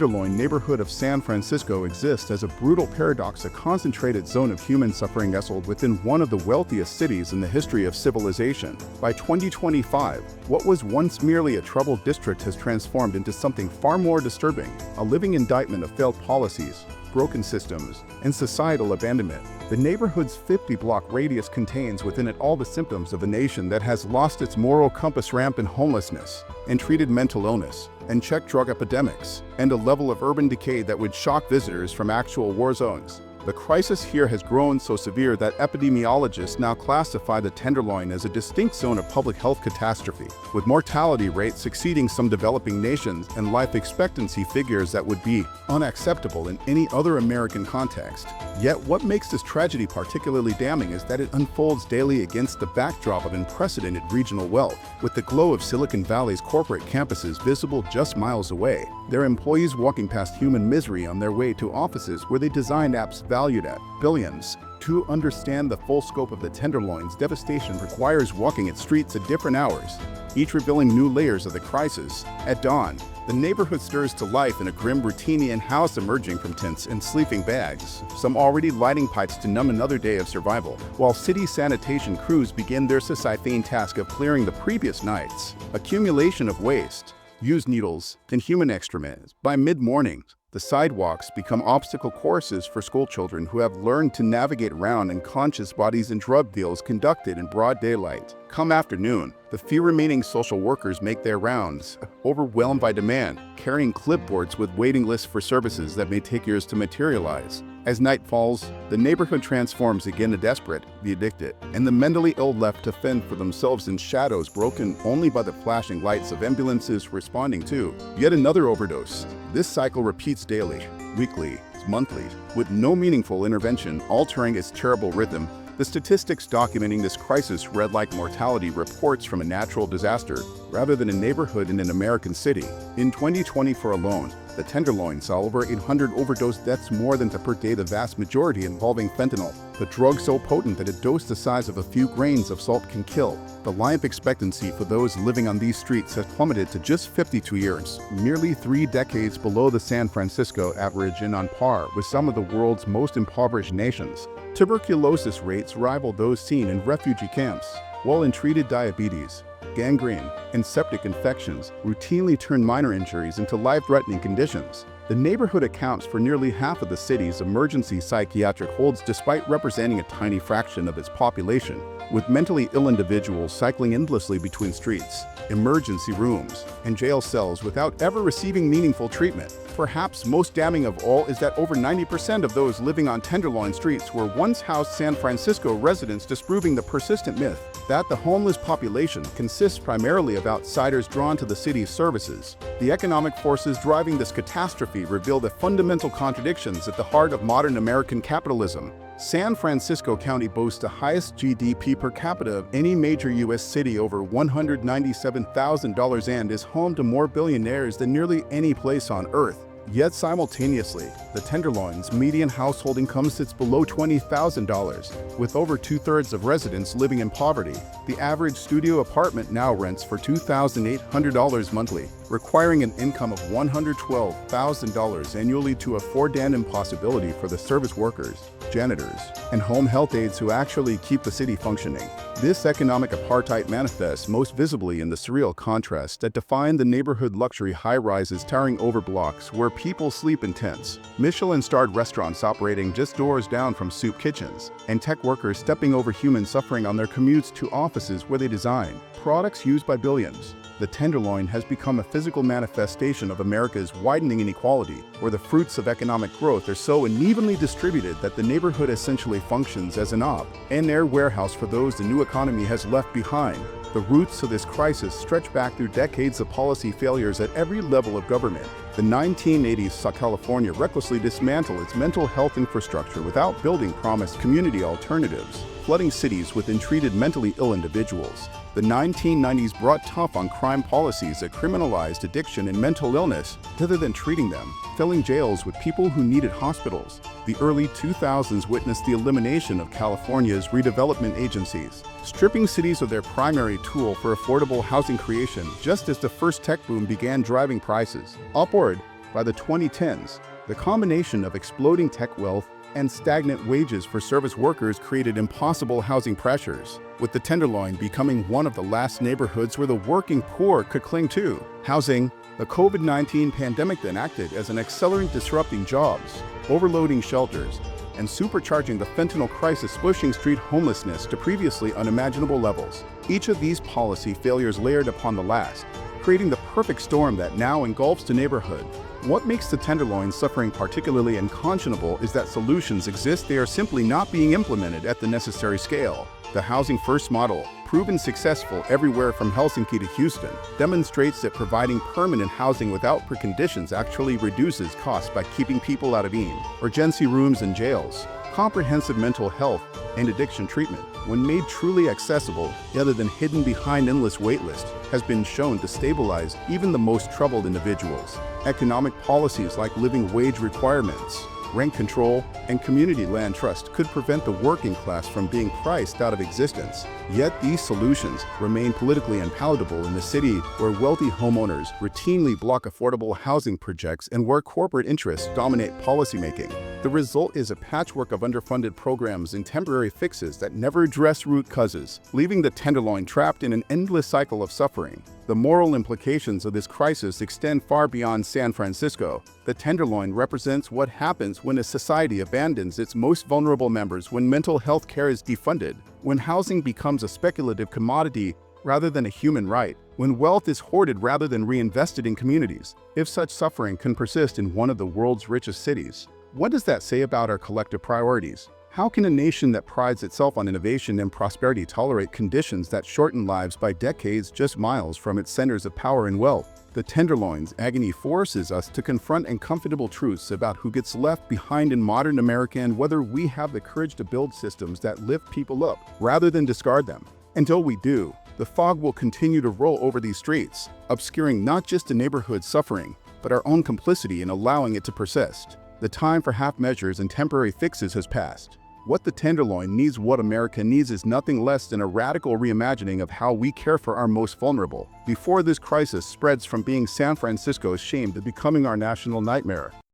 Tenderloin neighborhood of San Francisco exists as a brutal paradox, a concentrated zone of human suffering nestled within one of the wealthiest cities in the history of civilization. By 2025, what was once merely a troubled district has transformed into something far more disturbing, a living indictment of failed policies, broken systems, and societal abandonment. The neighborhood's 50-block radius contains within it all the symptoms of a nation that has lost its moral compass, rampant homelessness, untreated mental illness, unchecked drug epidemics, and a level of urban decay that would shock visitors from actual war zones. The crisis here has grown so severe that epidemiologists now classify the Tenderloin as a distinct zone of public health catastrophe, with mortality rates exceeding some developing nations and life expectancy figures that would be unacceptable in any other American context. Yet what makes this tragedy particularly damning is that it unfolds daily against the backdrop of unprecedented regional wealth, with the glow of Silicon Valley's corporate campuses visible just miles away, their employees walking past human misery on their way to offices where they designed apps valued at billions. To understand the full scope of the Tenderloin's devastation requires walking its streets at different hours, each revealing new layers of the crisis. At dawn, the neighborhood stirs to life in a grim Britannian house emerging from tents and sleeping bags, some already lighting pipes to numb another day of survival, while city sanitation crews begin their Sisyphean task of clearing the previous night's accumulation of waste, used needles, and human excrement. By mid-morning, the sidewalks become obstacle courses for schoolchildren who have learned to navigate around unconscious bodies in drug deals conducted in broad daylight. Come afternoon, the few remaining social workers make their rounds, overwhelmed by demand, carrying clipboards with waiting lists for services that may take years to materialize. As night falls, the neighborhood transforms again, the desperate, the addicted, and the mentally ill left to fend for themselves in shadows broken only by the flashing lights of ambulances responding to yet another overdose. This cycle repeats daily, weekly, monthly, with no meaningful intervention altering its terrible rhythm. The statistics documenting this crisis read like mortality reports from a natural disaster rather than a neighborhood in an American city. In 2024 alone, the Tenderloin saw over 800 overdose deaths, more than per day, the vast majority involving fentanyl, the drug so potent that a dose the size of a few grains of salt can kill. The life expectancy for those living on these streets has plummeted to just 52 years, nearly 3 decades below the San Francisco average and on par with some of the world's most impoverished nations. Tuberculosis rates rival those seen in refugee camps, while untreated diabetes, gangrene, and septic infections routinely turn minor injuries into life-threatening conditions. The neighborhood accounts for nearly half of the city's emergency psychiatric holds, despite representing a tiny fraction of its population, with mentally ill individuals cycling endlessly between streets, emergency rooms, and jail cells without ever receiving meaningful treatment. Perhaps most damning of all is that over 90% of those living on Tenderloin streets were once housed San Francisco residents, disproving the persistent myth that the homeless population consists primarily of outsiders drawn to the city's services. The economic forces driving this catastrophe reveal the fundamental contradictions at the heart of modern American capitalism. San Francisco County boasts the highest GDP per capita of any major U.S. city, over $197,000, and is home to more billionaires than nearly any place on Earth. Yet simultaneously, the Tenderloin's median household income sits below $20,000, with over 2/3 of residents living in poverty. The average studio apartment now rents for $2,800 monthly, requiring an income of $112,000 annually to afford, an impossibility for the service workers, janitors, and home health aides who actually keep the city functioning. This economic apartheid manifests most visibly in the surreal contrast that define the neighborhood: luxury high-rises towering over blocks where people sleep in tents, Michelin-starred restaurants operating just doors down from soup kitchens, and tech workers stepping over human suffering on their commutes to offices where they design products used by billions. The Tenderloin has become a physical manifestation of America's widening inequality, where the fruits of economic growth are so unevenly distributed that the neighborhood essentially functions as an open-air warehouse for those the new economy has left behind. The roots of this crisis stretch back through decades of policy failures at every level of government. The 1980s saw California recklessly dismantle its mental health infrastructure without building promised community alternatives, flooding cities with untreated mentally ill individuals. The 1990s brought tough on crime policies that criminalized addiction and mental illness rather than treating them, filling jails with people who needed hospitals. The early 2000s witnessed the elimination of California's redevelopment agencies, stripping cities of their primary tool for affordable housing creation just as the first tech boom began driving prices upward. By the 2010s, the combination of exploding tech wealth and stagnant wages for service workers created impossible housing pressures, with the Tenderloin becoming one of the last neighborhoods where the working poor could cling to. Housing. The COVID-19 pandemic then acted as an accelerant, disrupting jobs, overloading shelters, and supercharging the fentanyl crisis, pushing street homelessness to previously unimaginable levels. Each of these policy failures layered upon the last, creating the perfect storm that now engulfs the neighborhood. What makes the Tenderloin suffering particularly unconscionable is that solutions exist, they are simply not being implemented at the necessary scale. The Housing First model, proven successful everywhere from Helsinki to Houston, demonstrates that providing permanent housing without preconditions actually reduces costs by keeping people out of emergency rooms and jails. Comprehensive mental health and addiction treatment, when made truly accessible rather than hidden behind endless waitlists, has been shown to stabilize even the most troubled individuals. Economic policies like living wage requirements, rent control, and community land trust could prevent the working class from being priced out of existence. Yet these solutions remain politically unpalatable in a city where wealthy homeowners routinely block affordable housing projects and where corporate interests dominate policymaking. The result is a patchwork of underfunded programs and temporary fixes that never address root causes, leaving the Tenderloin trapped in an endless cycle of suffering. The moral implications of this crisis extend far beyond San Francisco. The Tenderloin represents what happens when a society abandons its most vulnerable members, when mental health care is defunded, when housing becomes a speculative commodity rather than a human right, when wealth is hoarded rather than reinvested in communities. If such suffering can persist in one of the world's richest cities, what does that say about our collective priorities? How can a nation that prides itself on innovation and prosperity tolerate conditions that shorten lives by decades just miles from its centers of power and wealth? The Tenderloin's agony forces us to confront uncomfortable truths about who gets left behind in modern America and whether we have the courage to build systems that lift people up rather than discard them. Until we do, the fog will continue to roll over these streets, obscuring not just the neighborhood's suffering, but our own complicity in allowing it to persist. The time for half measures and temporary fixes has passed. What the Tenderloin needs, what America needs, is nothing less than a radical reimagining of how we care for our most vulnerable, before this crisis spreads from being San Francisco's shame to becoming our national nightmare.